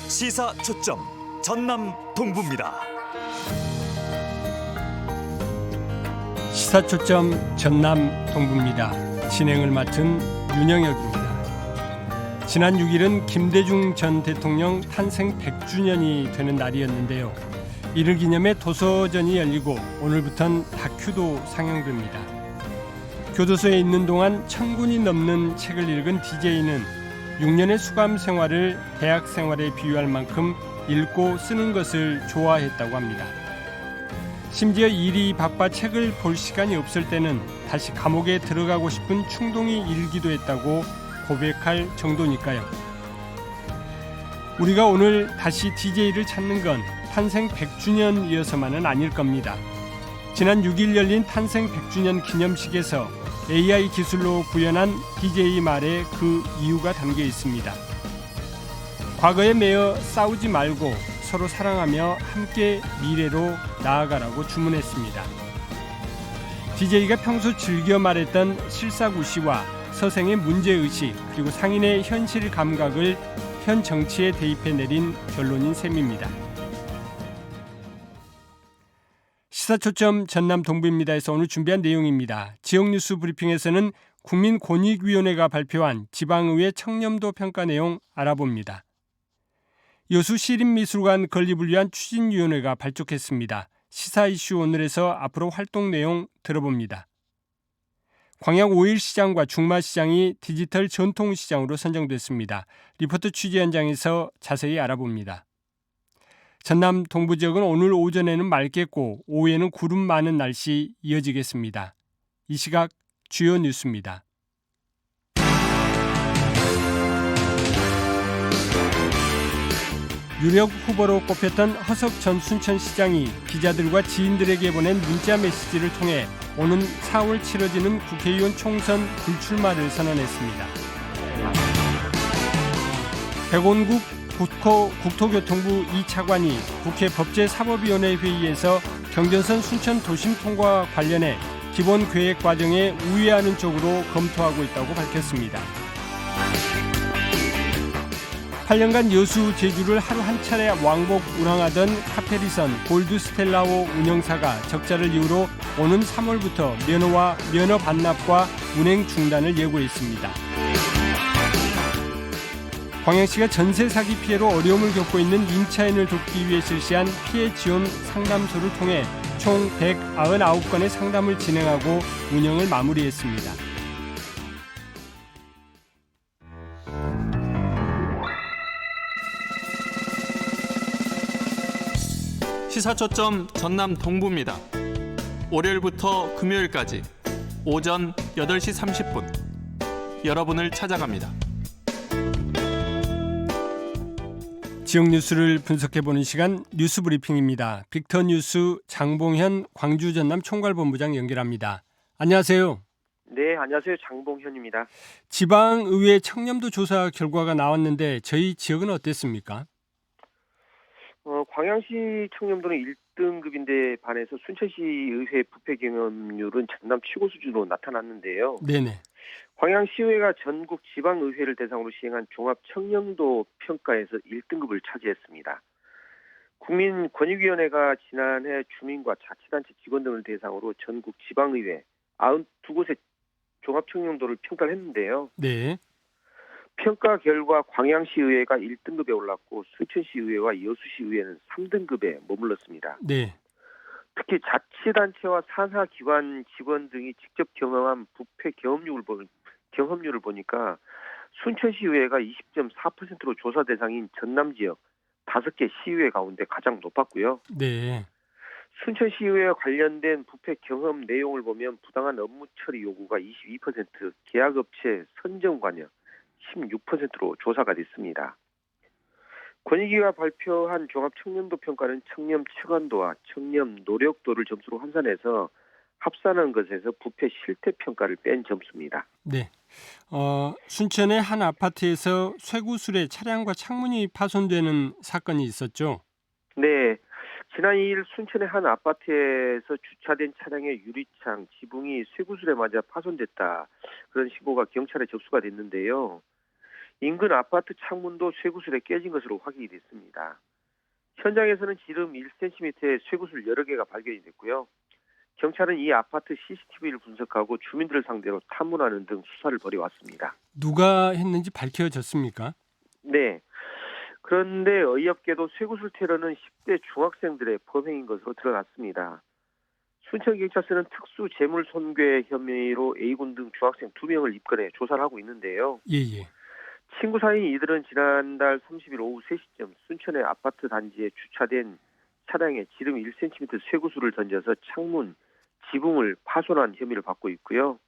시사 초점 전남 동부입니다. 시사 초점 전남 동부입니다. 진행을 맡은 윤영혁입니다. 지난 6일은 김대중 전 대통령 탄생 100주년이 되는 날이었는데요. 이를 기념해 도서전이 열리고 오늘부터는 다큐도 상영됩니다. 교도소에 있는 동안 1000권이 넘는 책을 읽은 DJ는 6년의 수감 생활을 대학 생활에 비유할 만큼 읽고 쓰는 것을 좋아했다고 합니다. 심지어 일이 바빠 책을 볼 시간이 없을 때는 다시 감옥에 들어가고 싶은 충동이 일기도 했다고 고백할 정도니까요. 우리가 오늘 다시 DJ를 찾는 건 탄생 100주년이어서만은 아닐 겁니다. 지난 6일 열린 탄생 100주년 기념식에서 AI 기술로 구현한 DJ 말에 그 이유가 담겨 있습니다. 과거에 매여 싸우지 말고 서로 사랑하며 함께 미래로 나아가라고 주문했습니다. DJ가 평소 즐겨 말했던 실사구시와 서생의 문제의식 그리고 상인의 현실 감각을 현 정치에 대입해 내린 결론인 셈입니다. 시사초점 전남 동부입니다에서 오늘 준비한 내용입니다. 지역뉴스 브리핑에서는 국민권익위원회가 발표한 지방의회 청렴도 평가 내용 알아봅니다. 여수 시립미술관 건립을 위한 추진위원회가 발족했습니다. 시사 이슈 오늘에서 앞으로 활동 내용 들어봅니다. 광양 5일 시장과 중마시장이 디지털 전통시장으로 선정됐습니다. 리포터 취재 현장에서 자세히 알아봅니다. 전남 동부 지역은 오늘 오전에는 맑겠고 오후에는 구름 많은 날씨 이어지겠습니다. 이 시각 주요 뉴스입니다. 유력 후보로 꼽혔던 허석 전 순천시장이 기자들과 지인들에게 보낸 문자 메시지를 통해 오는 4월 치러지는 국회의원 총선 불출마를 선언했습니다. 백원국 국토교통부 2차관이 국회 법제사법위원회 회의에서 경전선 순천 도심 통과 관련해 기본 계획 과정에 우회하는 쪽으로 검토하고 있다고 밝혔습니다. 8년간 여수, 제주를 하루 한 차례 왕복 운항하던 카페리선 골드스텔라호 운영사가 적자를 이유로 오는 3월부터 면허와 면허 반납과 운행 중단을 예고했습니다. 광양시가 전세 사기 피해로 어려움을 겪고 있는 임차인을 돕기 위해 실시한 피해 지원 상담소를 통해 총 199건의 상담을 진행하고 운영을 마무리했습니다. 시사초점 전남 동부입니다. 월요일부터 금요일까지 오전 8시 30분 여러분을 찾아갑니다. 지역 뉴스를 분석해보는 시간 뉴스 브리핑입니다. 빅터뉴스 장봉현 광주 전남 총괄본부장 연결합니다. 안녕하세요. 네, 안녕하세요. 장봉현입니다. 지방의회 청렴도 조사 결과가 나왔는데 저희 지역은 어땠습니까? 광양시 청렴도는 1등급인데 반해서 순천시 의회 부패 경험률은 전남 최고 수준으로 나타났는데요. 네네. 광양시의회가 전국 지방의회를 대상으로 시행한 종합 청렴도 평가에서 1등급을 차지했습니다. 국민권익위원회가 지난해 주민과 자치단체 직원 등을 대상으로 전국 지방의회 92곳의 종합 청렴도를 평가를 했는데요. 네. 평가 결과 광양시의회가 1등급에 올랐고 순천시의회와 여수시의회는 3등급에 머물렀습니다. 네. 특히 자치단체와 산하기관 직원 등이 직접 경험한 부패 경험률을 보니까 순천시의회가 20.4%로 조사 대상인 전남 지역 5개 시의회 가운데 가장 높았고요. 네. 순천시의회와 관련된 부패 경험 내용을 보면 부당한 업무 처리 요구가 22%, 계약업체 선정 관여 16%로 조사가 됐습니다. 권익위가 발표한 종합 청렴도 평가는 청렴 층간도와 청렴 노력도를 점수로 환산해서 합산한 것에서 부패 실태 평가를 뺀 점수입니다. 네. 순천의 한 아파트에서 쇠구슬에 차량과 창문이 파손되는 사건이 있었죠. 네. 지난 2일 순천의 한 아파트에서 주차된 차량의 유리창, 지붕이 쇠구슬에 맞아 파손됐다. 그런 신고가 경찰에 접수가 됐는데요. 인근 아파트 창문도 쇠구슬에 깨진 것으로 확인이 됐습니다. 현장에서는 지름 1cm의 쇠구슬 여러 개가 발견이 됐고요. 경찰은 이 아파트 CCTV를 분석하고 주민들을 상대로 탐문하는 등 수사를 벌여왔습니다. 누가 했는지 밝혀졌습니까? 네. 그런데 어이없게도 쇠구슬 테러는 10대 중학생들의 범행인 것으로 드러났습니다. 순천경찰서는 특수 재물 손괴 혐의로 A군 등 중학생 2명을 입건해 조사를 하고 있는데요. 예예. 친구 사이인 이들은 지난달 30일 오후 3시쯤 순천의 아파트 단지에 주차된 차량에 지름 1cm 쇠구슬을 던져서 창문, 지붕을 파손한 혐의를 받고 있고요.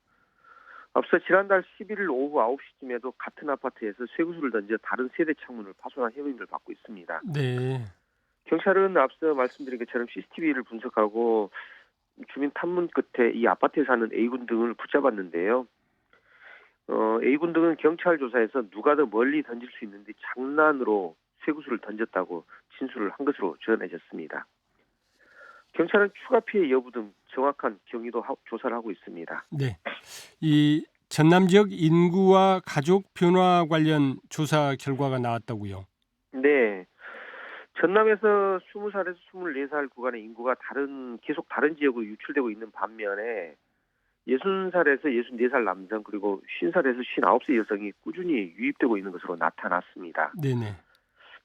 앞서 지난달 11일 오후 9시쯤에도 같은 아파트에서 쇠구슬을 던져 다른 세대 창문을 파손한 혐의를 받고 있습니다. 네. 경찰은 앞서 말씀드린 것처럼 CCTV를 분석하고 주민 탐문 끝에 이 아파트에 사는 A군 등을 붙잡았는데요. A군 등은 경찰 조사에서 누가 더 멀리 던질 수 있는데 장난으로 쇠구슬을 던졌다고 진술을 한 것으로 전해졌습니다. 경찰은 추가 피해 여부 등 정확한 경위도 조사를 하고 있습니다. 네. 이 전남 지역 인구와 가족 변화 관련 조사 결과가 나왔다고요. 네. 전남에서 20살에서 24살 구간의 인구가 계속 다른 지역으로 유출되고 있는 반면에 60살에서 64살 남성 그리고 50살에서 59세 여성이 꾸준히 유입되고 있는 것으로 나타났습니다. 네네.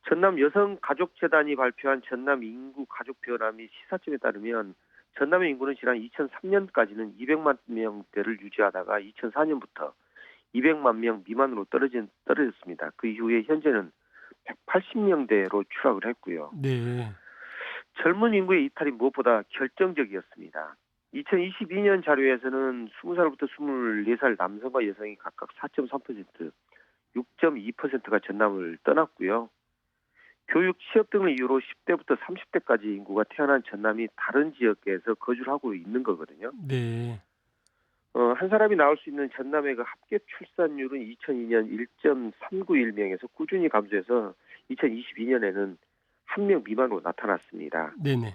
전남 여성가족재단이 발표한 전남 인구 가족 변화 및 시사점에 따르면 전남의 인구는 지난 2003년까지는 200만 명대를 유지하다가 2004년부터 200만 명 미만으로 떨어졌습니다. 그 이후에 현재는 180명대로 추락을 했고요. 네. 젊은 인구의 이탈이 무엇보다 결정적이었습니다. 2022년 자료에서는 20살부터 24살 남성과 여성이 각각 4.3%, 6.2%가 전남을 떠났고요. 교육, 취업 등을 이유로 10대부터 30대까지 인구가 태어난 전남이 다른 지역에서 거주를 하고 있는 거거든요. 네. 한 사람이 나올 수 있는 전남의 그 합계 출산율은 2002년 1.391명에서 꾸준히 감소해서 2022년에는 1명 미만으로 나타났습니다. 네네.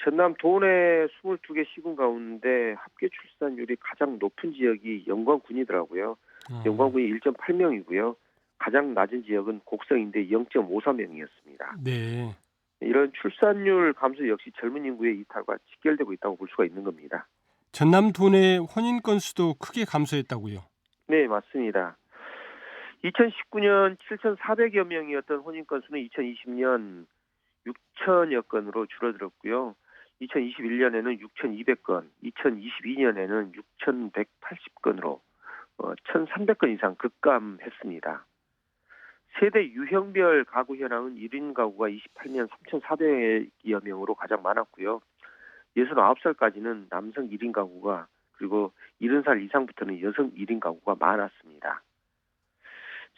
전남 도내 22개 시군 가운데 합계 출산율이 가장 높은 지역이 영광군이더라고요. 영광군이 1.8명이고요. 가장 낮은 지역은 곡성인데 0.53명이었습니다. 네. 이런 출산율 감소 역시 젊은 인구의 이탈과 직결되고 있다고 볼 수가 있는 겁니다. 전남 도내 혼인 건수도 크게 감소했다고요. 네, 맞습니다. 2019년 7,400여 명이었던 혼인 건수는 2020년 6천여 건으로 줄어들었고요. 2021년에는 6,200건, 2022년에는 6,180건으로 1,300건 이상 급감했습니다. 세대 유형별 가구 현황은 1인 가구가 28년 3,400여 명으로 가장 많았고요. 69살까지는 남성 1인 가구가 그리고 70살 이상부터는 여성 1인 가구가 많았습니다.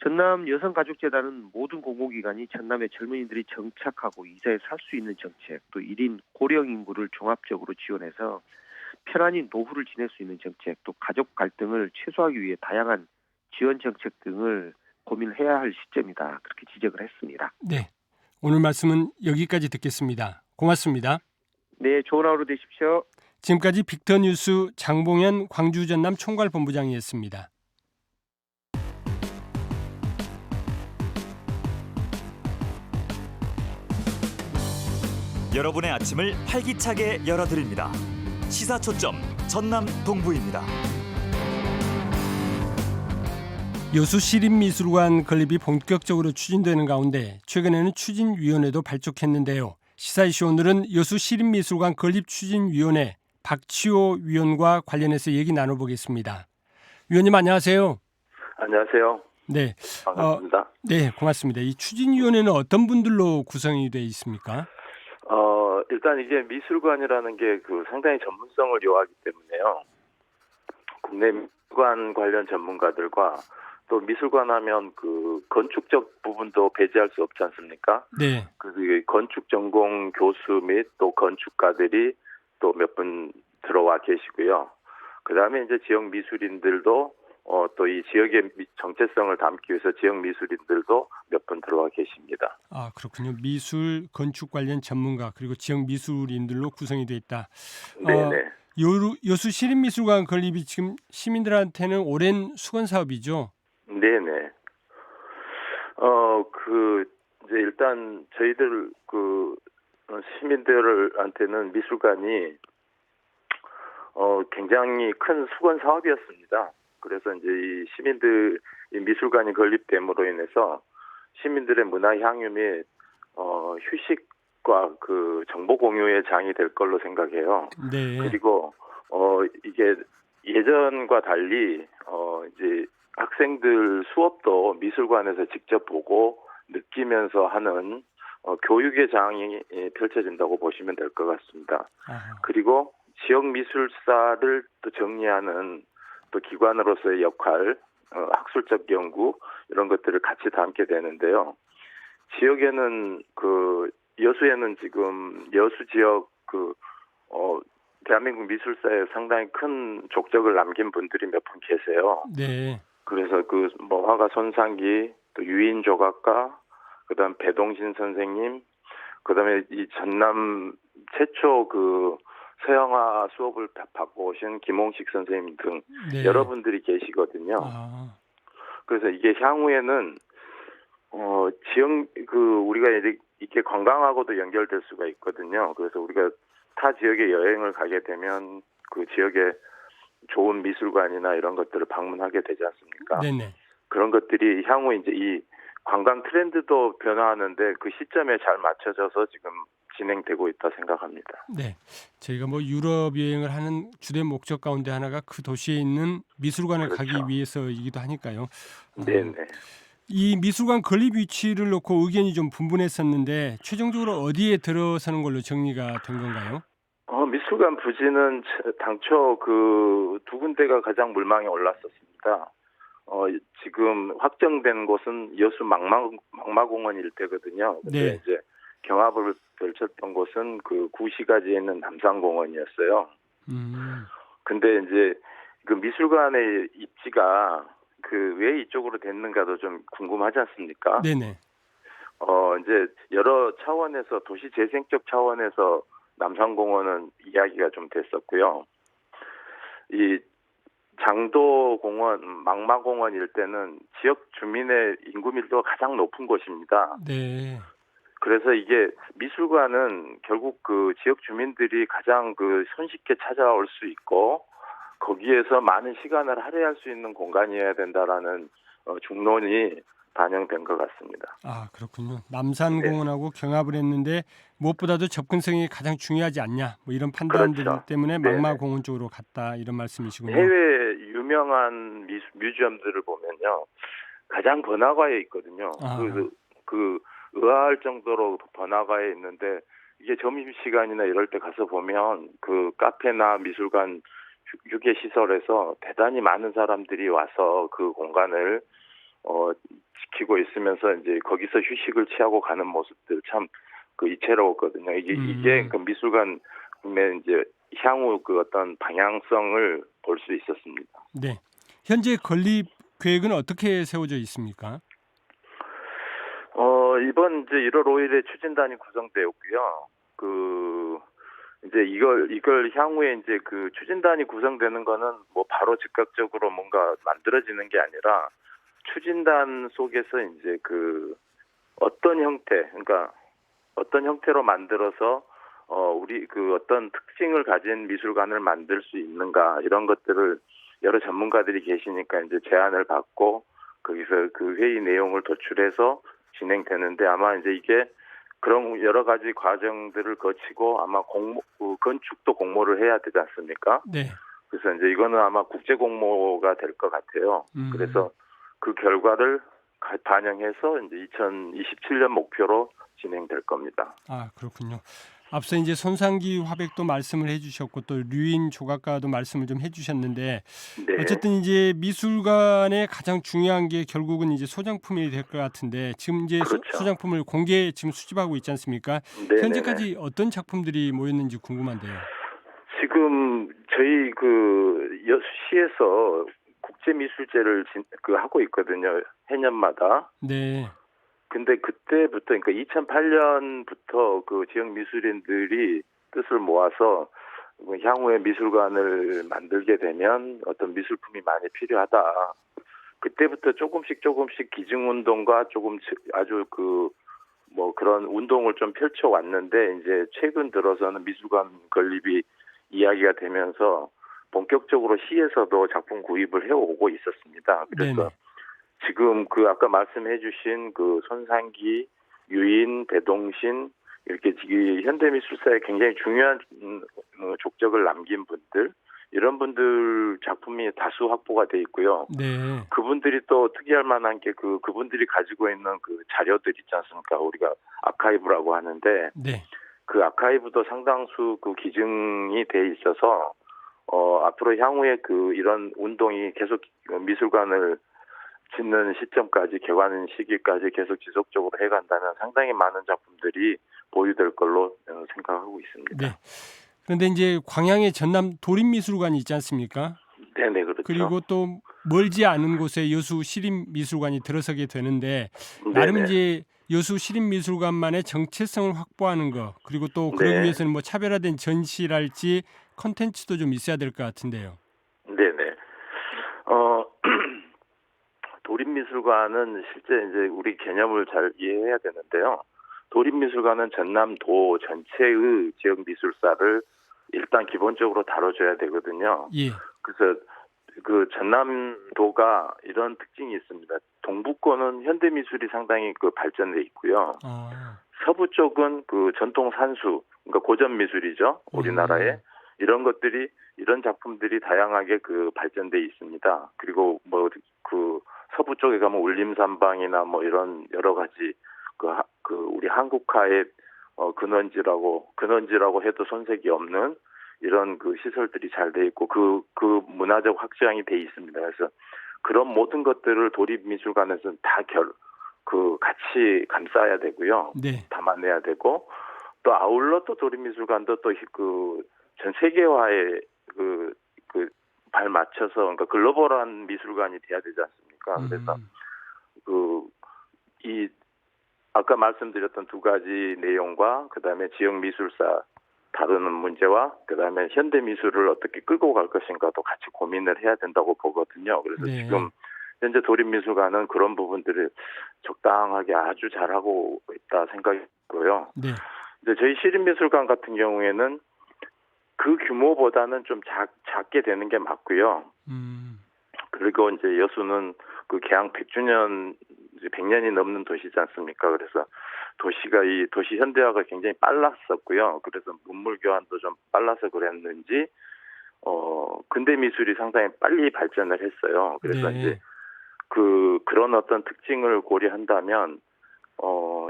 전남 여성가족재단은 모든 공공기관이 전남의 젊은이들이 정착하고 이사에 살 수 있는 정책, 또 1인 고령 인구를 종합적으로 지원해서 편안히 노후를 지낼 수 있는 정책, 또 가족 갈등을 최소화하기 위해 다양한 지원 정책 등을 고민을 해야 할 시점이다. 그렇게 지적을 했습니다. 네. 오늘 말씀은 여기까지 듣겠습니다. 고맙습니다. 네, 좋은 하루 되십시오. 지금까지 빅터뉴스 장봉현 광주 전남 총괄본부장이었습니다. 여러분의 아침을 활기차게 열어드립니다. 시사초점 전남 동부입니다. 여수시립미술관 건립이 본격적으로 추진되는 가운데 최근에는 추진위원회도 발족했는데요. 시사 이슈 오늘은 여수시립미술관 건립추진위원회 박치호 위원과 관련해서 얘기 나눠보겠습니다. 위원님 안녕하세요. 안녕하세요. 네, 반갑습니다. 네, 고맙습니다. 이 추진위원회는 어떤 분들로 구성이 되어 있습니까? 일단 이제 미술관이라는 게 그 상당히 전문성을 요하기 때문에요. 국내 미술관 관련 전문가들과 또 미술관 하면 그 건축적 부분도 배제할 수 없지 않습니까? 네. 그 건축 전공 교수 및 또 건축가들이 또 몇 분 들어와 계시고요. 그다음에 이제 지역 미술인들도 또 이 지역의 정체성을 담기 위해서 지역 미술인들도 몇 분 들어와 계십니다. 아, 그렇군요. 미술, 건축 관련 전문가 그리고 지역 미술인들로 구성이 돼 있다. 네네. 여수 시립미술관 건립이 지금 시민들한테는 오랜 수건 사업이죠. 네네. 이제 일단 저희들 시민들한테는 미술관이 굉장히 큰 수건 사업이었습니다. 그래서 이제 이 시민들 이 미술관이 건립됨으로 인해서 시민들의 문화 향유 및 휴식과 그 정보 공유의 장이 될 걸로 생각해요. 네. 그리고 이게 예전과 달리 이제 학생들 수업도 미술관에서 직접 보고 느끼면서 하는 교육의 장이 펼쳐진다고 보시면 될 것 같습니다. 아, 그리고 지역 미술사를 또 정리하는 또 기관으로서의 역할, 학술적 연구 이런 것들을 같이 담게 되는데요. 지역에는 여수에는 지금 여수 지역 대한민국 미술사에 상당히 큰 족적을 남긴 분들이 몇 분 계세요. 네. 그래서 화가 손상기, 또 유인 조각가, 그다음 배동신 선생님, 그다음에 이 전남 최초 서양화 수업을 받고 오신 김홍식 선생님 등 네. 여러분들이 계시거든요. 아, 그래서 이게 향후에는 지역 우리가 이렇게 관광하고도 연결될 수가 있거든요. 그래서 우리가 타 지역에 여행을 가게 되면 그 지역에 좋은 미술관이나 이런 것들을 방문하게 되지 않습니까? 네네. 그런 것들이 향후 이제 이 관광 트렌드도 변화하는데 그 시점에 잘 맞춰져서 지금 진행되고 있다 생각합니다. 네. 저희가 유럽 여행을 하는 주된 목적 가운데 하나가 그 도시에 있는 미술관을 그렇죠. 가기 위해서이기도 하니까요. 네네. 이 미술관 건립 위치를 놓고 의견이 좀 분분했었는데 최종적으로 어디에 들어서는 걸로 정리가 된 건가요? 미술관 부지는 당초 두 군데가 가장 물망에 올랐었습니다. 지금 확정된 곳은 여수 망마공원 일대거든요. 근데 네. 이제 경합을 펼쳤던 곳은 구시가지에 있는 남산공원이었어요. 근데 이제 그 미술관의 입지가 왜 이쪽으로 됐는가도 좀 궁금하지 않습니까? 네네. 이제 여러 차원에서 도시 재생적 차원에서 남산공원은 이야기가 좀 됐었고요. 이 장도공원, 망마공원 일대는 지역 주민의 인구 밀도가 가장 높은 곳입니다. 네. 그래서 이게 미술관은 결국 지역 주민들이 가장 손쉽게 찾아올 수 있고 거기에서 많은 시간을 할애할 수 있는 공간이어야 된다라는 중론이 반영된 것 같습니다. 아, 그렇군요. 남산공원하고 경합을 했는데 무엇보다도 접근성이 가장 중요하지 않냐 이런 판단들 그렇죠. 때문에 네네. 망마공원 쪽으로 갔다 이런 말씀이시군요. 해외 유명한 뮤지엄들을 보면요, 가장 번화가에 있거든요. 아. 의아할 정도로 번화가에 있는데 이게 점심시간이나 이럴 때 가서 보면 카페나 미술관 휴게 시설에서 대단히 많은 사람들이 와서 그 공간을 지키고 있으면서 이제 거기서 휴식을 취하고 가는 모습들 참 이채로웠거든요. 이게 미술관의 이제 향후 어떤 방향성을 볼 수 있었습니다. 네. 현재 건립 계획은 어떻게 세워져 있습니까? 이번 이제 1월 5일에 추진단이 구성되었고요. 이제 이걸 향후에 이제 추진단이 구성되는 거는 바로 즉각적으로 뭔가 만들어지는 게 아니라 추진단 속에서 이제 어떤 형태로 만들어서 우리 어떤 특징을 가진 미술관을 만들 수 있는가 이런 것들을 여러 전문가들이 계시니까 이제 제안을 받고 거기서 회의 내용을 도출해서 진행되는데 아마 이제 이게 그런 여러 가지 과정들을 거치고 아마 건축도 공모를 해야 되지 않습니까? 네. 그래서 이제 이거는 아마 국제 공모가 될 것 같아요. 그래서 그 결과를 반영해서 이제 2027년 목표로 진행될 겁니다. 아, 그렇군요. 앞서 이제 손상기 화백도 말씀을 해주셨고 또 류인 조각가도 말씀을 좀 해주셨는데 네. 어쨌든 이제 미술관의 가장 중요한 게 결국은 이제 소장품이 될 것 같은데 지금 이제 그렇죠. 소장품을 공개 지금 수집하고 있지 않습니까? 네네네. 현재까지 어떤 작품들이 모였는지 궁금한데요. 지금 저희 여수시에서 국제미술제를 하고 있거든요. 해년마다. 네. 근데 그때부터 그러니까 2008년부터 그 지역 미술인들이 뜻을 모아서 향후에 미술관을 만들게 되면 어떤 미술품이 많이 필요하다. 그때부터 조금씩 기증운동과 조금 아주 그런 운동을 좀 펼쳐왔는데 이제 최근 들어서는 미술관 건립이 이야기가 되면서 본격적으로 시에서도 작품 구입을 해오고 있었습니다. 그래서 네네. 지금 아까 말씀해주신 손상기, 유인, 배동신 이렇게 현대미술사에 굉장히 중요한 족적을 남긴 분들 이런 분들 작품이 다수 확보가 돼 있고요. 네. 그분들이 또 특이할 만한 게 그분들이 가지고 있는 자료들 있지 않습니까? 우리가 아카이브라고 하는데 네. 그 아카이브도 상당수 기증이 돼 있어서 앞으로 향후에 이런 운동이 계속 미술관을 짓는 시점까지 개관 시기까지 계속 지속적으로 해간다면 상당히 많은 작품들이 보유될 걸로 생각하고 있습니다. 네. 그런데 이제 광양에 전남 도립미술관이 있지 않습니까? 네네 그렇죠. 그리고 또 멀지 않은 곳에 여수 시립미술관이 들어서게 되는데 나름 네네. 이제 여수 시립미술관만의 정체성을 확보하는 거 그리고 또 그러기 네. 위해서는 뭐 차별화된 전시랄지 컨텐츠도 좀 있어야 될 것 같은데요. 네네. 도립미술관은 실제 이제 우리 개념을 잘 이해해야 되는데요. 도립미술관은 전남도 전체의 지역 미술사를 일단 기본적으로 다뤄줘야 되거든요. 예. 그래서 전남도가 이런 특징이 있습니다. 동부권은 현대미술이 상당히 발전돼 있고요. 아. 서부 쪽은 전통 산수, 그러니까 고전 미술이죠. 우리나라에 이런 작품들이 다양하게 발전돼 있습니다. 그리고 서부 쪽에 가면 울림산방이나 이런 여러 가지 우리 한국화의 근원지라고 해도 손색이 없는 이런 시설들이 잘 돼 있고 문화적 확장이 돼 있습니다. 그래서 그런 모든 것들을 도립미술관에서는 다 같이 감싸야 되고요. 네. 담아내야 되고 또 아울러 또 도립미술관도 또 전 세계화에 발맞춰서 그러니까 글로벌한 미술관이 돼야 되지 않습니까? 그래서 이 아까 말씀드렸던 두 가지 내용과 그다음에 지역 미술사 다루는 문제와 그다음에 현대 미술을 어떻게 끌고 갈 것인가도 같이 고민을 해야 된다고 보거든요. 그래서 네. 지금 현재 도립미술관은 그런 부분들을 적당하게 아주 잘하고 있다 생각이고요. 네. 이제 저희 시립미술관 같은 경우에는 그 규모보다는 좀 작게 되는 게 맞고요. 그리고 이제 여수는 개항 100주년, 100년이 넘는 도시지 않습니까? 그래서 이 도시 현대화가 굉장히 빨랐었고요. 그래서 문물 교환도 좀 빨라서 그랬는지, 근대 미술이 상당히 빨리 발전을 했어요. 그래서 네. 이제 그런 어떤 특징을 고려한다면,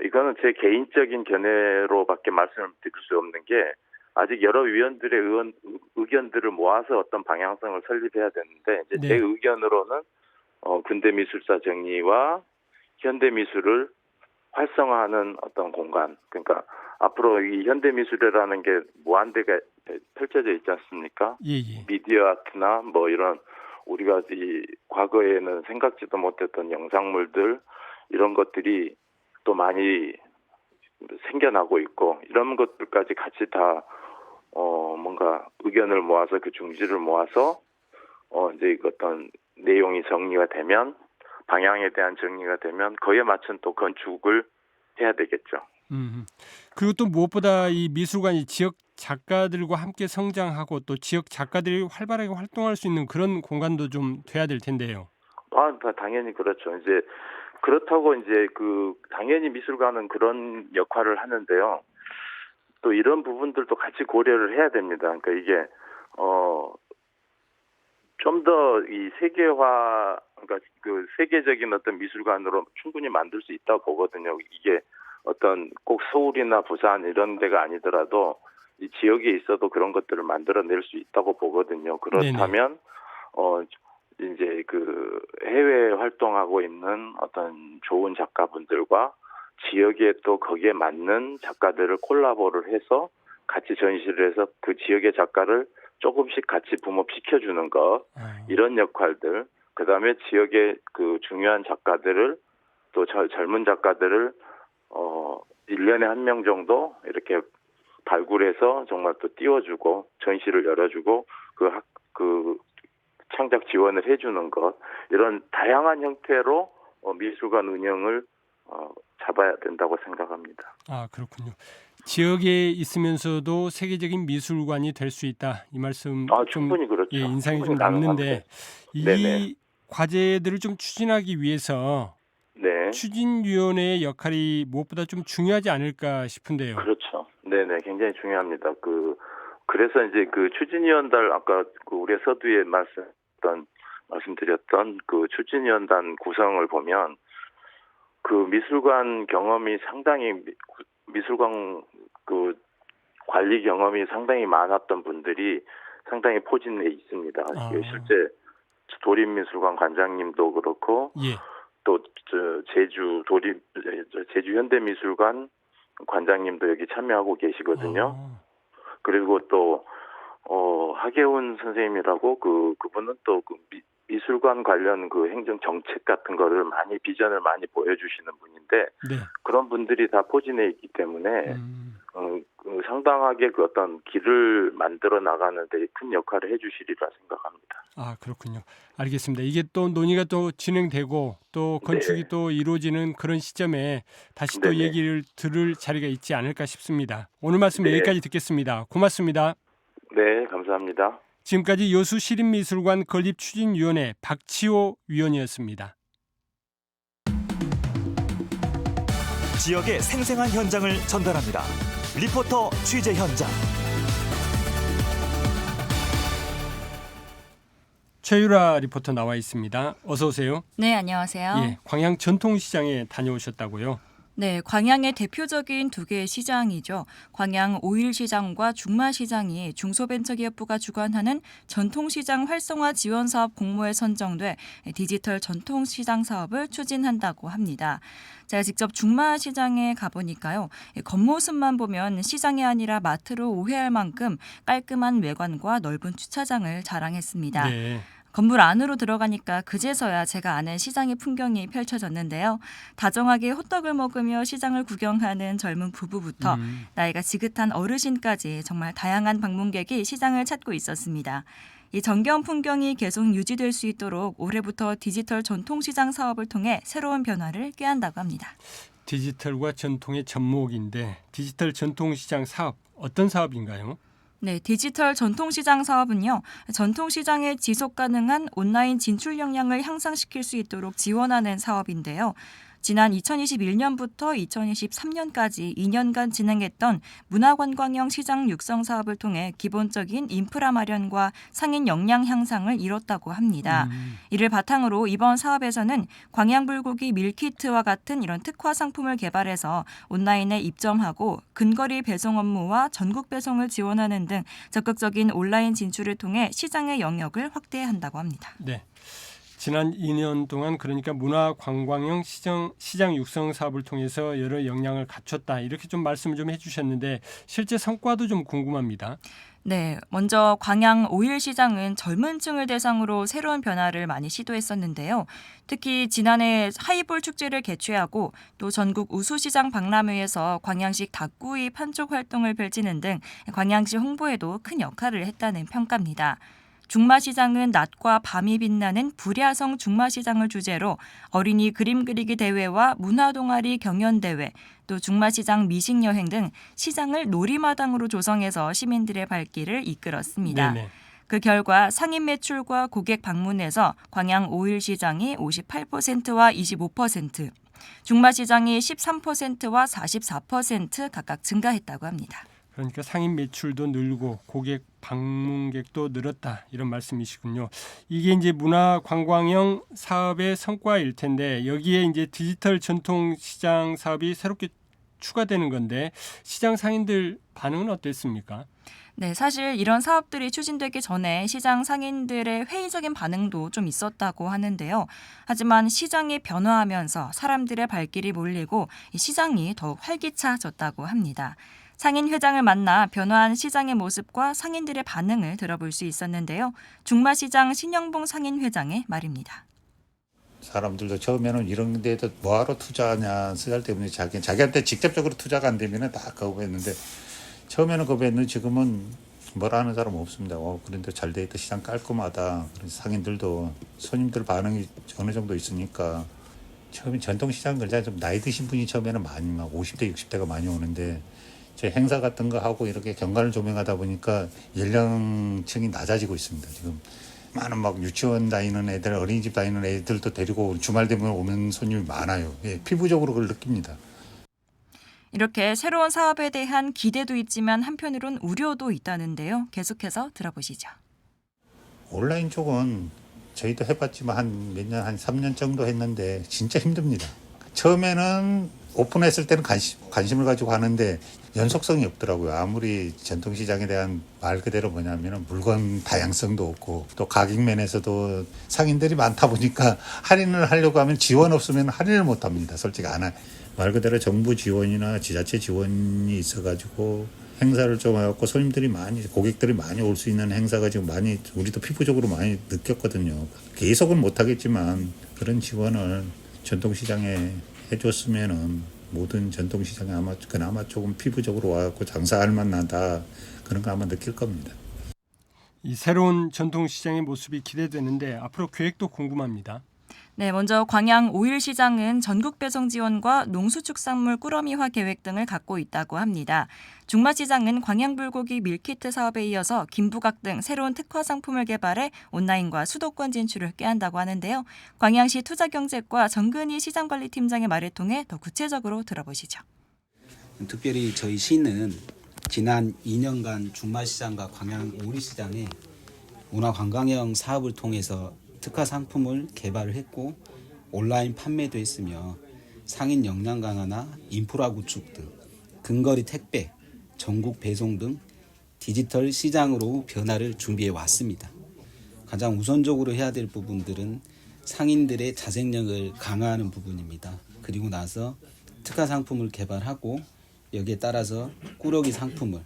이거는 제 개인적인 견해로밖에 말씀을 드릴 수 없는 게, 아직 여러 위원들의 의견들을 모아서 어떤 방향성을 설립해야 되는데 이제 네. 제 의견으로는 근대미술사 정리와 현대미술을 활성화하는 어떤 공간 그러니까 앞으로 이 현대미술이라는 게 무한대가 펼쳐져 있지 않습니까? 예. 미디어 아트나 이런 우리가 이 과거에는 생각지도 못했던 영상물들 이런 것들이 또 많이 생겨나고 있고 이런 것들까지 같이 다 뭔가 의견을 모아서 중지를 모아서 이제 어떤 내용이 정리가 되면 방향에 대한 정리가 되면 그에 맞춘 또 건축을 해야 되겠죠. 그리고 또 무엇보다 이 미술관이 지역 작가들과 함께 성장하고 또 지역 작가들이 활발하게 활동할 수 있는 그런 공간도 좀 돼야 될 텐데요. 당연히 그렇죠. 이제 그렇다고 이제 당연히 미술관은 그런 역할을 하는데요. 또 이런 부분들도 같이 고려를 해야 됩니다. 그러니까 이게 좀 더 이 세계화, 그러니까 세계적인 어떤 미술관으로 충분히 만들 수 있다고 보거든요. 이게 어떤 꼭 서울이나 부산 이런 데가 아니더라도 이 지역에 있어도 그런 것들을 만들어낼 수 있다고 보거든요. 그렇다면 이제 해외 활동하고 있는 어떤 좋은 작가분들과 지역에 또 거기에 맞는 작가들을 콜라보를 해서 같이 전시를 해서 그 지역의 작가를 조금씩 같이 붐업시켜주는 것 이런 역할들 그다음에 지역의 그 중요한 작가들을 또 젊은 작가들을 1년에 한 명 정도 이렇게 발굴해서 정말 또 띄워주고 전시를 열어주고 그 창작 지원을 해주는 것, 이런 다양한 형태로 미술관 운영을 잡아야 된다고 생각합니다. 아, 그렇군요. 지역에 있으면서도 세계적인 미술관이 될 수 있다. 이 말씀 좀 충분히 그렇죠. 인상이 좀 충분히 가능합니다. 남는데 이 네네. 과제들을 좀 추진하기 위해서 네. 추진위원회의 역할이 무엇보다 좀 중요하지 않을까 싶은데요. 그렇죠. 네네, 굉장히 중요합니다. 그래서 이제 그 추진위원단, 아까 그 우리 서두에 말씀드렸던 그 추진위원단 구성을 보면 그 미술관 경험이 상당히 미술관 그 관리 경험이 상당히 많았던 분들이 상당히 포진해 있습니다. 실제 도립미술관 관장님도 그렇고 예. 또 제주 현대미술관 관장님도 여기 참여하고 계시거든요. 그리고 또 하계훈 선생님이라고 그분은 또 미술관 관련 그 행정 정책 같은 거를 많이 비전을 많이 보여주시는 분인데 네. 그런 분들이 다 포진해 있기 때문에 상당하게 그 어떤 길을 만들어 나가는 데 큰 역할을 해주시리라 생각합니다. 아, 그렇군요. 알겠습니다. 이게 또 논의가 또 진행되고 또 건축이 네. 또 이루어지는 그런 시점에 다시 또 네네. 얘기를 들을 자리가 있지 않을까 싶습니다. 오늘 말씀 네. 여기까지 듣겠습니다. 고맙습니다. 네, 감사합니다. 지금까지 여수 시립미술관 건립추진위원회 박치호 위원이었습니다. 지역의 생생한 현장을 전달합니다. 리포터 취재 현장. 최유라 리포터 나와 있습니다. 어서 오세요. 네, 안녕하세요. 예, 광양 전통시장에 다녀오셨다고요? 네, 광양의 대표적인 두 개의 시장이죠. 광양 오일시장과 중마시장이 중소벤처기업부가 주관하는 전통시장 활성화 지원 사업 공모에 선정돼 디지털 전통시장 사업을 추진한다고 합니다. 제가 직접 중마시장에 가보니까요. 겉모습만 보면 시장이 아니라 마트로 오해할 만큼 깔끔한 외관과 넓은 주차장을 자랑했습니다. 네. 건물 안으로 들어가니까 그제서야 제가 아는 시장의 풍경이 펼쳐졌는데요. 다정하게 호떡을 먹으며 시장을 구경하는 젊은 부부부터 나이가 지긋한 어르신까지 정말 다양한 방문객이 시장을 찾고 있었습니다. 이 정겨운 풍경이 계속 유지될 수 있도록 올해부터 디지털 전통시장 사업을 통해 새로운 변화를 꾀한다고 합니다. 디지털과 전통의 접목인데 디지털 전통시장 사업 어떤 사업인가요? 네, 디지털 전통시장 사업은요. 전통시장의 지속가능한 온라인 진출 역량을 향상시킬 수 있도록 지원하는 사업인데요. 지난 2021년부터 2023년까지 2년간 진행했던 문화관광형 시장 육성 사업을 통해 기본적인 인프라 마련과 상인 역량 향상을 이뤘다고 합니다. 이를 바탕으로 이번 사업에서는 광양불고기 밀키트와 같은 이런 특화 상품을 개발해서 온라인에 입점하고 근거리 배송 업무와 전국 배송을 지원하는 등 적극적인 온라인 진출을 통해 시장의 영역을 확대한다고 합니다. 네. 지난 2년 동안 그러니까 문화관광형 시장 육성 사업을 통해서 여러 역량을 갖췄다. 이렇게 좀 말씀을 좀 해주셨는데 실제 성과도 좀 궁금합니다. 네, 먼저 광양 오일시장은 젊은 층을 대상으로 새로운 변화를 많이 시도했었는데요. 특히 지난해 하이볼 축제를 개최하고 또 전국 우수시장 박람회에서 광양식 닭구이 판촉 활동을 펼치는 등 광양시 홍보에도 큰 역할을 했다는 평가입니다. 중마시장은 낮과 밤이 빛나는 불야성 중마시장을 주제로 어린이 그림 그리기 대회와 문화동아리 경연대회, 또 중마시장 미식여행 등 시장을 놀이마당으로 조성해서 시민들의 발길을 이끌었습니다. 네네. 그 결과 상인 매출과 고객 방문에서 광양 오일시장이 58%와 25%, 중마시장이 13%와 44% 각각 증가했다고 합니다. 그러니까 상인 매출도 늘고 고객 방문객도 늘었다 이런 말씀이시군요. 이게 이제 문화관광형 사업의 성과일 텐데 여기에 이제 디지털 전통시장 사업이 새롭게 추가되는 건데 시장 상인들 반응은 어땠습니까? 네, 사실 이런 사업들이 추진되기 전에 시장 상인들의 회의적인 반응도 좀 있었다고 하는데요. 하지만 시장이 변화하면서 사람들의 발길이 몰리고 이 시장이 더욱 활기차졌다고 합니다. 상인 회장을 만나 변화한 시장의 모습과 상인들의 반응을 들어볼 수 있었는데요. 중마시장 신영봉 상인 회장의 말입니다. 사람들도 처음에는 이런 데에도 뭐하러 투자하냐 쓰잘데없는 자기한테 직접적으로 투자가 안 되면 다 거부했는데 처음에는 거부했는데 지금은 뭐라 하는 사람 없습니다. 그런데 잘 돼 있다, 시장 깔끔하다. 상인들도 손님들 반응이 어느 정도 있으니까 처음에 전통시장 그냥 좀 나이 드신 분이 처음에는 많이 막 50대 60대가 많이 오는데 제 행사 같은 거 하고 이렇게 경관을 조명하다 보니까 연령층이 낮아지고 있습니다. 지금 많은 막 유치원 다니는 애들, 어린이집 다니는 애들도 데리고 주말 되면 오는 손님이 많아요. 예, 피부적으로 그걸 느낍니다. 이렇게 새로운 사업에 대한 기대도 있지만 한편으론 우려도 있다는데요. 계속해서 들어보시죠. 온라인 쪽은 저희도 해봤지만 한 몇 년, 한 3년 정도 했는데 진짜 힘듭니다. 처음에는 오픈했을 때는 관심을 가지고 하는데 연속성이 없더라고요. 아무리 전통시장에 대한 말 그대로 뭐냐면 물건 다양성도 없고 또 가격면에서도 상인들이 많다 보니까 할인을 하려고 하면 지원 없으면 할인을 못 합니다. 솔직히 안 해. 말 그대로 정부 지원이나 지자체 지원이 있어가지고 행사를 좀 해갖고 손님들이 많이, 고객들이 많이 올 수 있는 행사가 지금 많이 우리도 피부적으로 많이 느꼈거든요. 계속은 못하겠지만 그런 지원을 전통시장에 해줬으면은 모든 전통시장에 아마 그나마 조금 피부적으로 와갖고 장사할 만하다 그런 거 아마 느낄 겁니다. 이 새로운 전통시장의 모습이 기대되는데 앞으로 계획도 궁금합니다. 네, 먼저 광양 오일시장은 전국 배송 지원과 농수축산물 꾸러미화 계획 등을 갖고 있다고 합니다. 중마시장은 광양불고기 밀키트 사업에 이어서 김부각 등 새로운 특화 상품을 개발해 온라인과 수도권 진출을 꾀한다고 하는데요. 광양시 투자경제과 정근희 시장관리팀장의 말을 통해 더 구체적으로 들어보시죠. 특별히 저희 시는 지난 2년간 중마시장과 광양 오일시장에 문화관광형 사업을 통해서 특화 상품을 개발을 했고 온라인 판매도 했으며 상인 역량 강화나 인프라 구축 등 근거리 택배, 전국 배송 등 디지털 시장으로 변화를 준비해 왔습니다. 가장 우선적으로 해야 될 부분들은 상인들의 자생력을 강화하는 부분입니다. 그리고 나서 특화 상품을 개발하고 여기에 따라서 꾸러기 상품을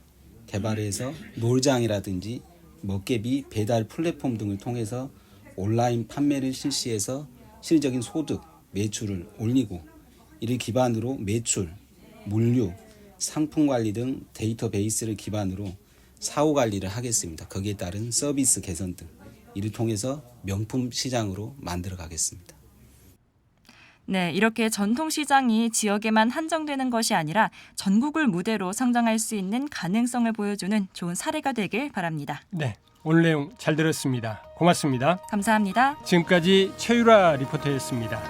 개발해서 놀장이라든지 먹개비 배달 플랫폼 등을 통해서 온라인 판매를 실시해서 실질적인 소득, 매출을 올리고 이를 기반으로 매출, 물류, 상품 관리 등 데이터베이스를 기반으로 사후 관리를 하겠습니다. 거기에 따른 서비스 개선 등 이를 통해서 명품 시장으로 만들어 가겠습니다. 네, 이렇게 전통시장이 지역에만 한정되는 것이 아니라 전국을 무대로 성장할 수 있는 가능성을 보여주는 좋은 사례가 되길 바랍니다. 네, 오늘 내용 잘 들었습니다. 고맙습니다. 감사합니다. 지금까지 최유라 리포터였습니다.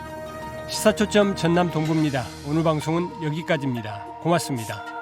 시사초점 전남 동부입니다. 오늘 방송은 여기까지입니다. 고맙습니다.